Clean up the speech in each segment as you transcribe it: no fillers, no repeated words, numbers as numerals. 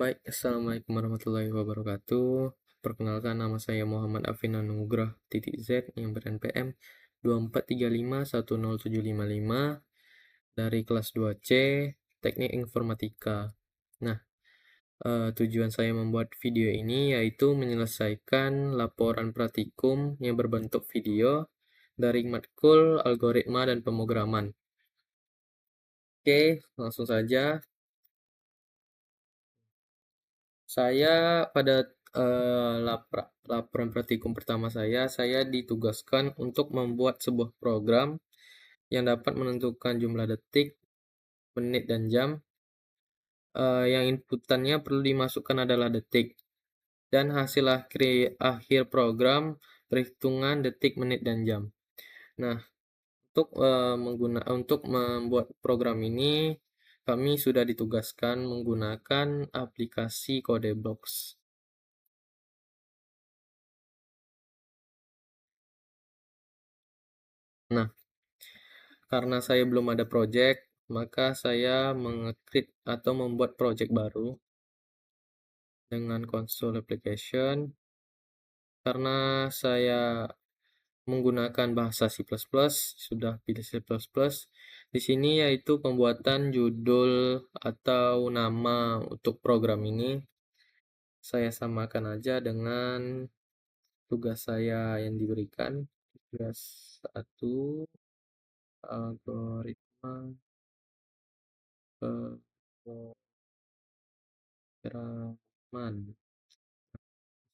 Baik, Assalamualaikum warahmatullahi wabarakatuh. Perkenalkan, nama saya Muhammad Afin Anugrah titik Z yang ber-NPM 24351075 dari kelas 2C Teknik Informatika. Nah, tujuan saya membuat video ini yaitu menyelesaikan laporan praktikum yang berbentuk video dari matkul algoritma dan pemrograman. Oke, langsung saja. Saya pada laporan praktikum pertama saya ditugaskan untuk membuat sebuah program yang dapat menentukan jumlah detik, menit, dan jam. Yang inputannya perlu dimasukkan adalah detik, dan hasil akhir program perhitungan detik, menit, dan jam. Nah, untuk membuat program ini, kami sudah ditugaskan menggunakan aplikasi Codeblox. Nah, karena saya belum ada project, maka saya mengecreate atau membuat project baru dengan console application. Karena saya menggunakan bahasa C++, sudah pilih C++. Di sini yaitu pembuatan judul atau nama untuk program ini. Saya samakan aja dengan tugas saya yang diberikan. Tugas 1, algoritma pemrograman.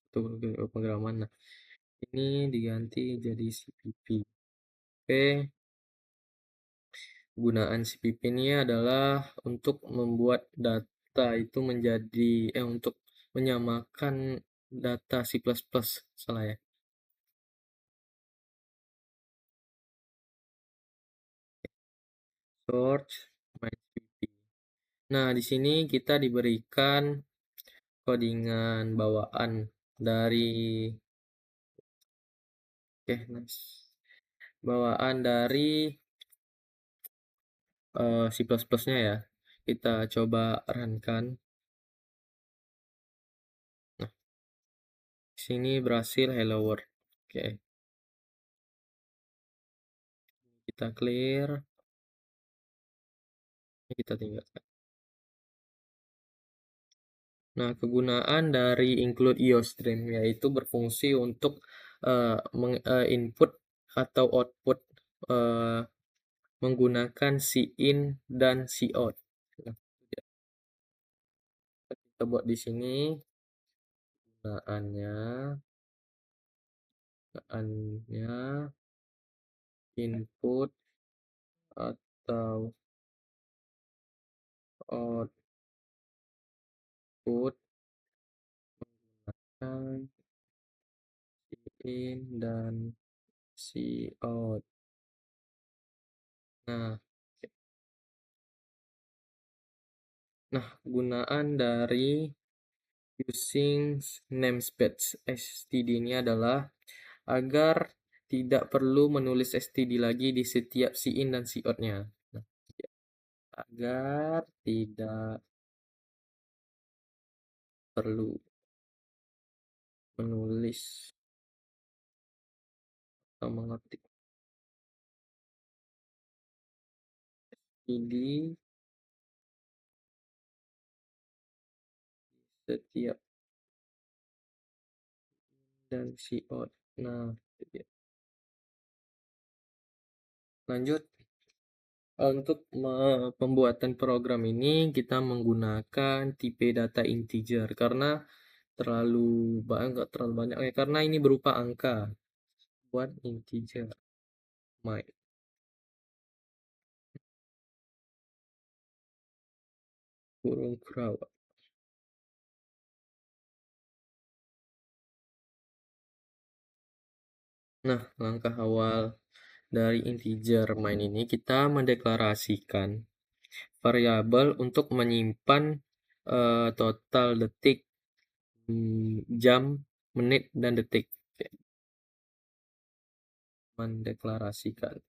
Pemrograman. Nah, ini diganti jadi CPP. Oke, gunaan CPP ini adalah untuk membuat data itu menjadi untuk menyamakan data C++, salah ya. Search my CPP. Nah, di sini kita diberikan codingan bawaan dari bawaan dari C++-nya ya. Kita coba runkan. Nah, di sini berhasil hello world. Oke. Kita clear. Kita tinggalkan. Nah, kegunaan dari include IOStream yaitu berfungsi untuk input atau output menggunakan cin dan cout. Nah, kita buat di sini kegunaannya input atau output menggunakan cin dan cout. Nah, gunaan dari using namespace std ini adalah agar tidak perlu menulis std lagi di setiap cin dan cout-nya. Nah, agar tidak perlu menulis atau mengetik std setiap dan cout. Nah, lanjut. Untuk pembuatan program ini kita menggunakan tipe data integer karena nggak terlalu banyak ya, karena ini berupa angka. Buat integer my kurung kerawat. Nah, langkah awal dari integer main ini kita mendeklarasikan variabel untuk menyimpan total detik, jam, menit, dan detik. Oke. Mendeklarasikan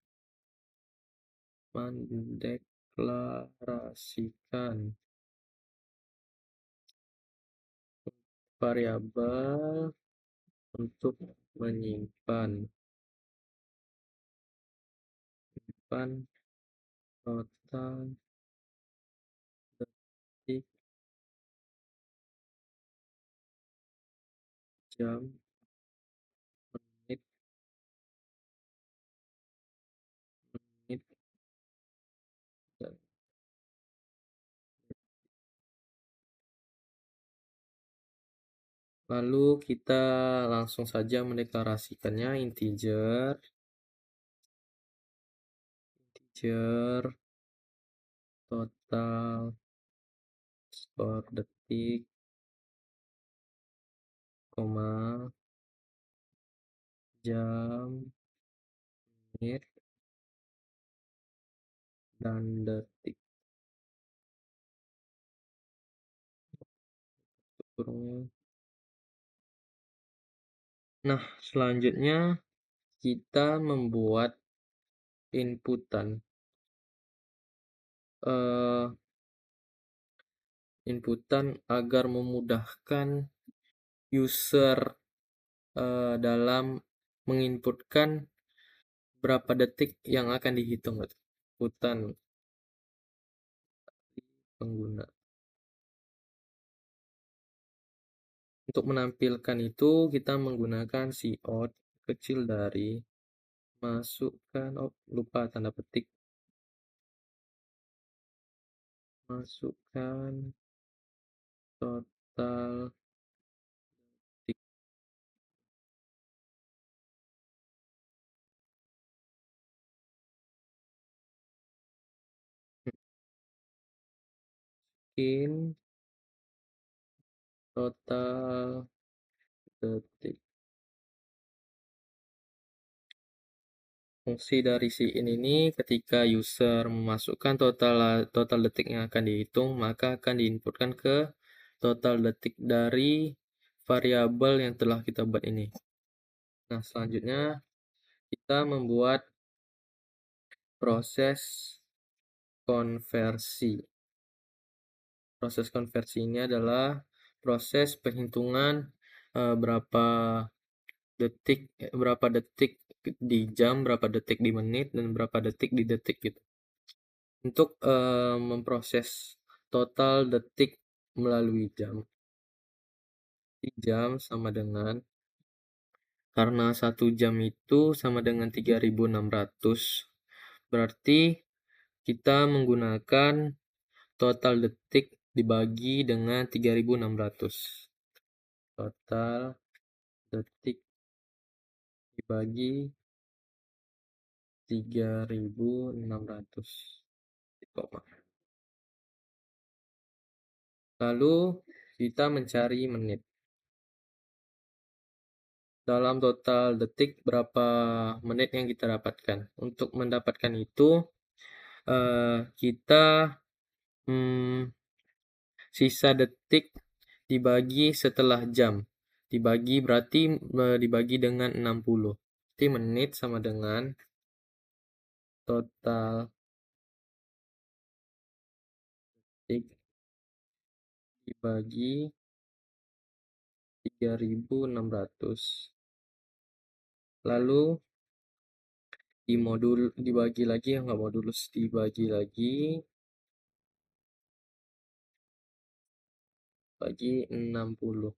variabel untuk menyimpan total detik, jam, menit, menit, dan lalu kita langsung saja mendeklarasikannya integer total skor detik, koma, jam, menit, dan detik. Kurungnya. Nah, selanjutnya kita membuat inputan. Inputan agar memudahkan user dalam menginputkan berapa detik yang akan dihitung. Inputan pengguna. Untuk menampilkan itu kita menggunakan cout kecil dari masukkan, lupa tanda petik, masukkan total detik, in total detik. Fungsi dari si in ini ketika user memasukkan total detik yang akan dihitung, maka akan diinputkan ke total detik dari variabel yang telah kita buat ini. Nah, selanjutnya kita membuat proses konversi. Proses konversi ini adalah proses penghitungan berapa detik di jam, berapa detik di menit, dan berapa detik di detik gitu. Untuk memproses total detik melalui jam. Jam sama dengan, karena 1 jam itu sama dengan 3.600, berarti kita menggunakan total detik dibagi dengan 3.600. Total detik dibagi 3.600. Koma. Lalu kita mencari menit. Dalam total detik berapa menit yang kita dapatkan. Untuk mendapatkan itu kita sisa detik dibagi setelah jam. Dibagi berarti dibagi dengan 60. Jadi menit sama dengan total detik dibagi 3.600. Lalu dibagi lagi, nggak modulus, dibagi lagi bagi 60.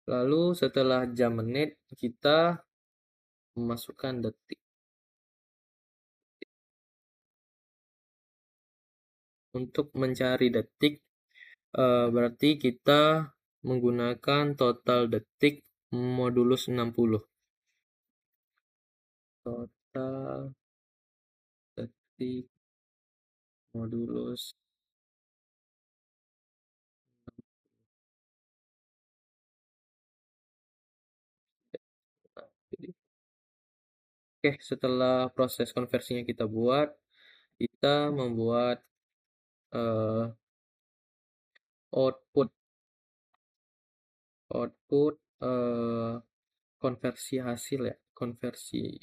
Lalu setelah jam menit kita memasukkan detik. Untuk mencari detik berarti kita menggunakan total detik modulus 60. Total detik modulus. Oke, setelah proses konversinya kita buat, kita membuat output konversi hasil ya, konversi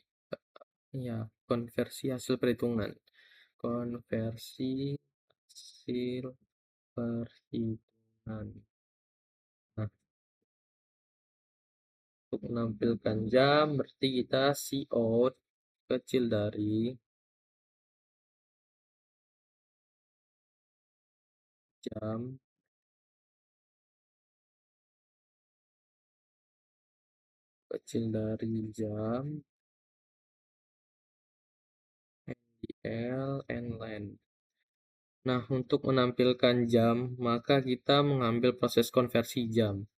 hasil perhitungan, konversi hasil perhitungan. Nah, untuk menampilkan jam berarti kita cout kecil dari jam kecil dari jam NDL and len. Nah, untuk menampilkan jam, maka kita mengambil proses konversi jam.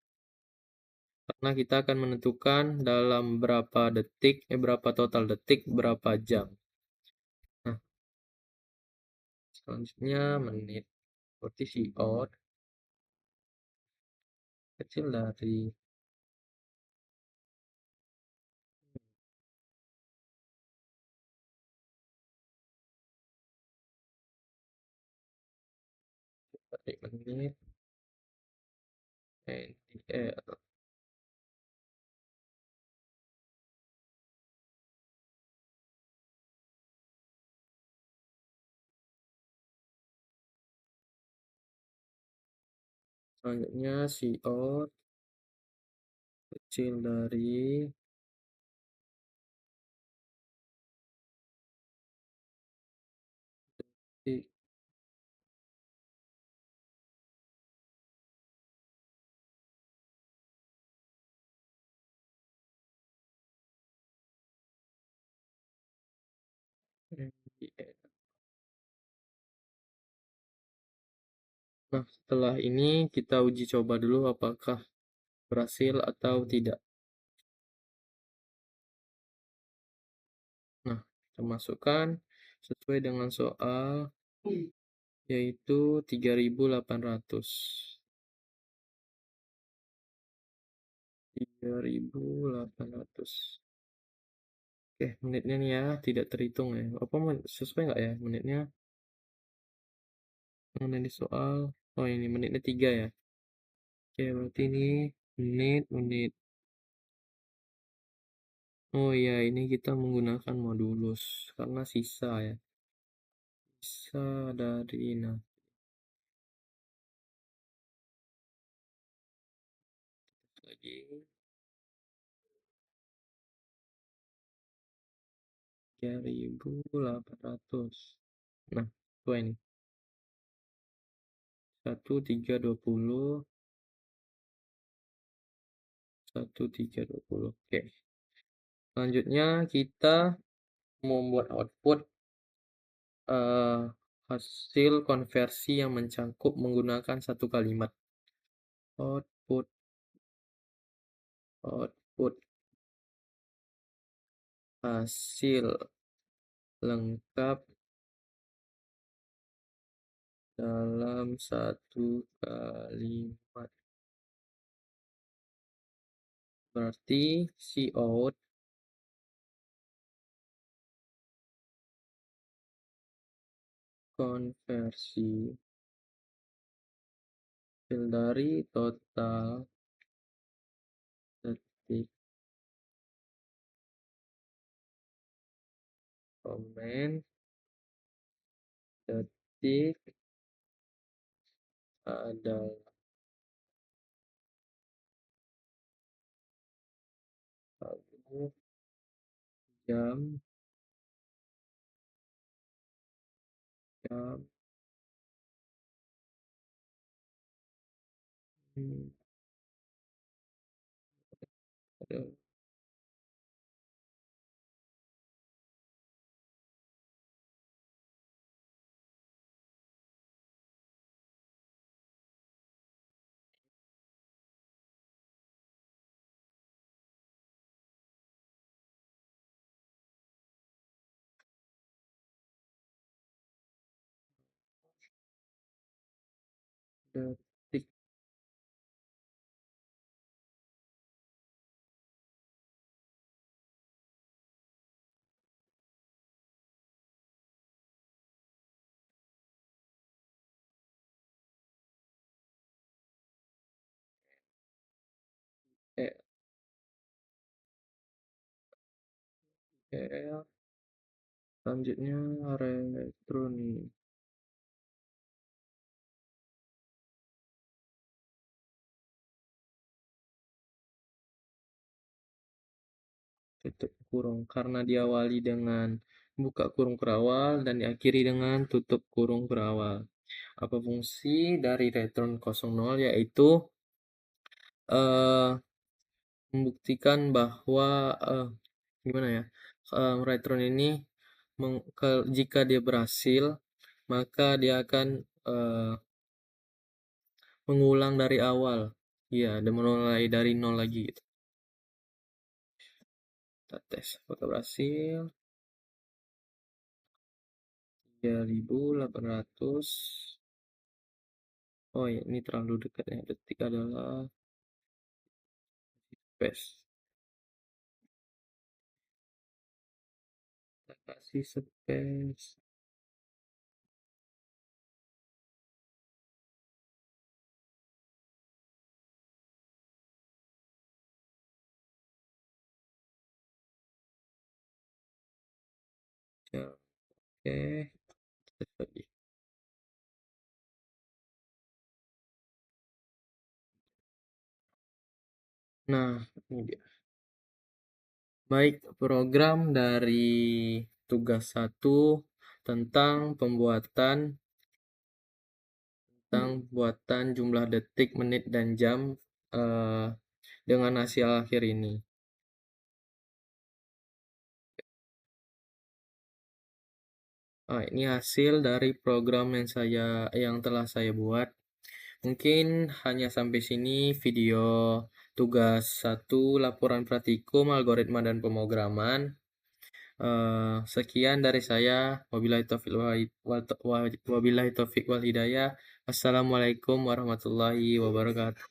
Karena kita akan menentukan dalam berapa detik, berapa total detik, berapa jam. Nah, selanjutnya menit. Berarti cout kecil dari menit NDL. Selanjutnya cout kecil dari detik NDL. Nah, setelah ini kita uji coba dulu apakah berhasil atau tidak. Nah, kita masukkan sesuai dengan soal, yaitu 3.800. 3.800. Oke, menitnya nih ya, tidak terhitung ya. Apa sesuai nggak ya menitnya? Mana di soal? Oh, ini menitnya 3 ya. Oke, berarti ini menit. Oh iya, ini kita menggunakan modulus karena sisa ya. Sisa dari lagi 3.800. Nah, itu ini 1320, 1320. Oke. Selanjutnya kita membuat output eh, hasil konversi yang mencakup menggunakan satu kalimat. Output, output hasil lengkap dalam satu kalimat. Berarti cout konversi hasil dari total detik komen detik adalah satu jam, jam, hmm, ada detik eh, selanjutnya retro nih. tutup kurung, karena diawali dengan buka kurung berawal dan diakhiri dengan tutup kurung berawal. Apa fungsi dari return 00? Yaitu eh, membuktikan bahwa gimana ya? Return ini jika dia berhasil, maka dia akan mengulang dari awal. Iya, dan mulai dari nol lagi gitu. Kita tes apakah berhasil. 3800. Oh ya, ini terlalu dekat ya. Detik adalah space. Kita kasih space. Ya, oke. Tes lagi. Nah, ini dia. Baik, program dari tugas 1 tentang buatan jumlah detik, menit, dan jam eh, dengan hasil akhir ini. Ini hasil dari program yang telah saya buat. Mungkin hanya sampai sini video tugas 1 laporan praktikum algoritma dan pemrograman. Sekian dari saya. Wabillahi taufiq wal hidayah. Assalamualaikum warahmatullahi wabarakatuh.